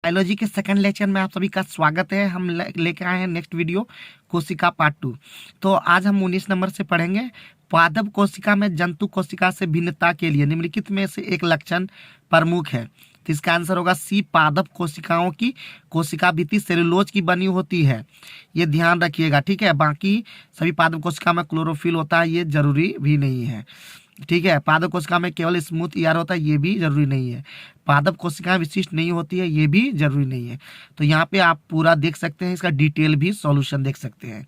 Biology के second lecture में आप सभी का स्वागत है। हम लेकर आए हैं नेक्स्ट वीडियो कोशिका पार्ट 2। तो आज हम 19 नंबर से पढ़ेंगे। पादप कोशिका में जंतु कोशिका से भिन्नता के लिए निम्नलिखित में से एक लक्षण प्रमुख है। तो इसका आंसर होगा सी। पादप कोशिकाओं की कोशिका भित्ति सेलुलोज की बनी होती है, ये ध्यान रखिएगा, ठीक है। बाकी सभी पादप कोशिका में क्लोरोफिल होता है, ये जरूरी भी नहीं है, ठीक है। पादप कोशिका में केवल स्मूथ ईआर होता है, ये भी जरूरी नहीं है। पादप कोशिकाएं विशिष्ट नहीं होती है, ये भी जरूरी नहीं है। तो यहाँ पे आप पूरा देख सकते हैं, इसका डिटेल भी सॉल्यूशन देख सकते हैं।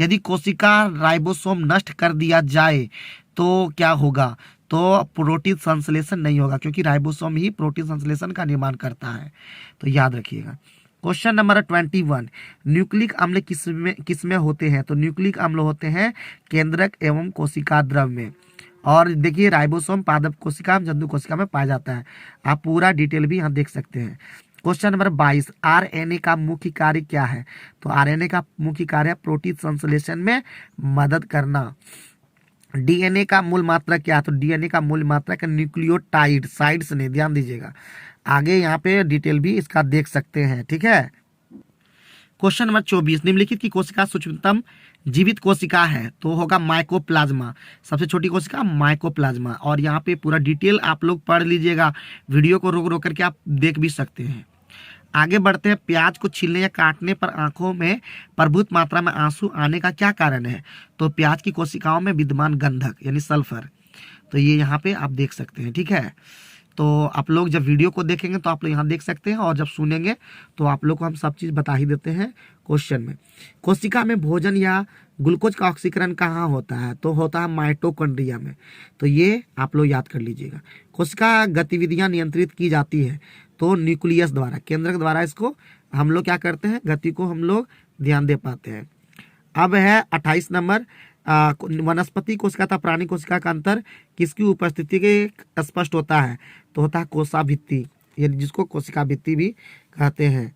यदि कोशिका राइबोसोम नष्ट कर दिया जाए तो क्या होगा? तो प्रोटीन संश्लेषण नहीं होगा, क्योंकि राइबोसोम ही प्रोटीन संश्लेषण का निर्माण करता है, तो याद रखिएगा। क्वेश्चन नंबर 21, न्यूक्लिक अम्ल किसमें होते हैं? तो न्यूक्लिक अम्ल होते हैं केंद्रक एवं कोशिका द्रव में। और देखिए राइबोसोम पादप कोशिका जंतु कोशिका में पाया जाता है। आप पूरा डिटेल भी यहाँ देख सकते हैं। क्वेश्चन नंबर 22, आरएनए का मुख्य कार्य क्या है? तो आरएनए का मुख्य कार्य है प्रोटीन संश्लेषण में मदद करना। डीएनए का मूल मात्रा क्या है? तो डीएनए का मूल मात्रा का न्यूक्लियोटाइड, साइड्स ने, ध्यान दीजिएगा। आगे यहाँ पे डिटेल भी इसका देख सकते हैं, ठीक है। क्वेश्चन नंबर 24, निम्नलिखित की कोशिका सूक्ष्मतम जीवित कोशिका है? तो होगा माइकोप्लाज्मा। सबसे छोटी कोशिका माइकोप्लाज्मा। और यहाँ पे पूरा डिटेल आप लोग पढ़ लीजिएगा, वीडियो को रोक रोक करके आप देख भी सकते हैं। आगे बढ़ते हैं। प्याज को छीलने या काटने पर आंखों में प्रभुत मात्रा में आंसू आने का क्या कारण है? तो प्याज की कोशिकाओं में विद्यमान गंधक यानी सल्फर। तो ये यहाँ पे आप देख सकते हैं, ठीक है। तो आप लोग जब वीडियो को देखेंगे तो आप लोग यहाँ देख सकते हैं, और जब सुनेंगे तो आप लोग को हम सब चीज़ बता ही देते हैं क्वेश्चन में। कोशिका में भोजन या ग्लूकोज का ऑक्सीकरण कहाँ होता है? तो होता है माइटोकॉन्ड्रिया में। तो ये आप लोग याद कर लीजिएगा। कोशिका गतिविधियाँ नियंत्रित की जाती है तो न्यूक्लियस द्वारा, केंद्रक द्वारा इसको हम लोग क्या करते हैं, गति को हम लोग ध्यान दे पाते हैं। अब है 28 नंबर, वनस्पति कोशिका तथा प्राणी कोशिका का अंतर किसकी उपस्थिति के स्पष्ट होता है? तो होता है कोशिका भित्ति, यानी जिसको कोशिका भित्ति भी कहते हैं।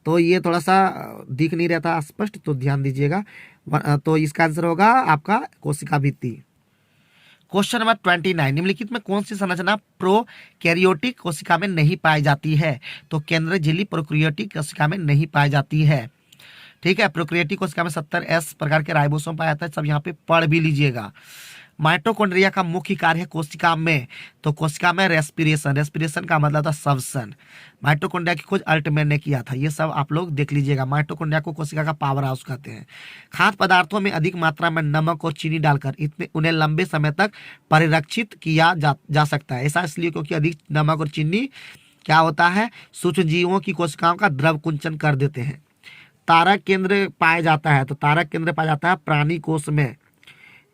तो ये थोड़ा सा दिख नहीं रहता स्पष्ट, तो ध्यान दीजिएगा। तो इसका आंसर होगा आपका कोशिका भित्ति। क्वेश्चन नंबर 29, निम्नलिखित में कौन सी संरचना प्रोकैरियोटिक कोशिका में नहीं पाई जाती है? तो केंद्रक झिल्ली प्रोकैरियोटिक कोशिका में नहीं पाई जाती है, ठीक है। प्रोकैरियोटिक कोशिका में 70S प्रकार के राइबोसोम पाया जाता है, सब यहाँ पे पढ़ भी लीजिएगा। माइटोकॉन्ड्रिया का मुख्य कार्य है कोशिका में? तो कोशिका में रेस्पिरेशन, रेस्पिरेशन का मतलब था श्वसन। माइटोकॉन्ड्रिया की खोज अल्टमैन ने किया था, ये सब आप लोग देख लीजिएगा। माइटोकॉन्ड्रिया को कोशिका का पावर हाउस कहते हैं। खाद्य पदार्थों में अधिक मात्रा में नमक और चीनी डालकर उन्हें लंबे समय तक परिरक्षित किया जा सकता है। ऐसा इसलिए क्योंकि अधिक नमक और चीनी क्या होता है, सूक्ष्म जीवों की कोशिकाओं का द्रव कुंचन कर देते हैं। तारक केंद्र पाया जाता है? तो तारक केंद्र पाया जाता है प्राणी कोष में,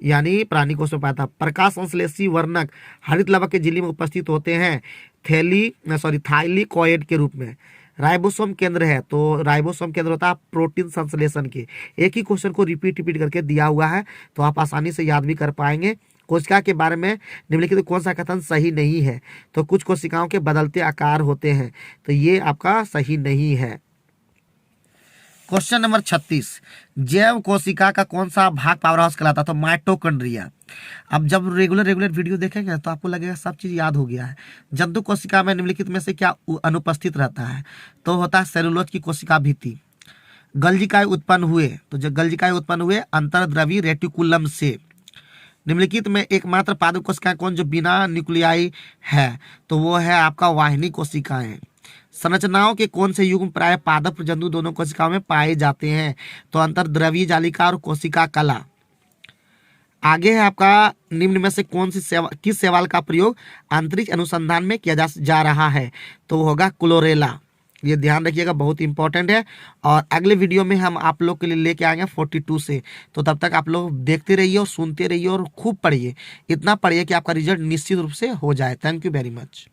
यानी प्राणी कोष में पाया था। प्रकाश संश्लेषी वर्णक हरित लवक के झिल्ली में उपस्थित होते हैं थाइलिकॉइड के रूप में। राइबोसोम केंद्र है? तो राइबोसोम केंद्र होता है प्रोटीन संश्लेषण के। एक ही क्वेश्चन को रिपीट करके दिया हुआ है, तो आप आसानी से याद भी कर पाएंगे। कोशिका के बारे में निम्नलिखित कौन सा कथन सही नहीं है? तो कुछ कोशिकाओं के बदलते आकार होते हैं, तो ये आपका सही नहीं है। क्वेश्चन नंबर 36, जैव कोशिका का कौन सा भाग पावर हाउस कहलाता है? तो माइटोकॉन्ड्रिया। अब जब रेगुलर वीडियो देखेंगे तो आपको लगेगा सब चीज याद हो गया है। जंतु कोशिका में निम्नलिखित में से क्या अनुपस्थित रहता है? तो होता है सेलुलोज की कोशिका भित्ति। गल्जिकाएं उत्पन्न हुए? तो जब गल्जिकाएं उत्पन्न हुए अंतर्द्रवी रेटिकुलम से। निम्नलिखित में एकमात्र पादप कोशिका कौन जो बिना न्यूक्लियाई है? तो वो है आपका वाहिनी कोशिकाएं। संरचनाओं के कौन से युग्म प्राय पादप जंतु दोनों कोशिकाओं में पाए जाते हैं? तो अंतर्द्रवीय जालिका और कोशिका कला। आगे है आपका निम्न में से कौन सी किस शैवाल का प्रयोग अंतरिक्ष अनुसंधान में किया जा रहा है? तो होगा क्लोरेला। ये ध्यान रखिएगा, बहुत इंपॉर्टेंट है। और अगले वीडियो में हम आप लोग के लिए लेके आएंगे 42 से। तो तब तक आप लोग देखते रहिए और सुनते रहिए और खूब पढ़िए। इतना पढ़िए कि आपका रिजल्ट निश्चित रूप से हो जाए। Thank you very much.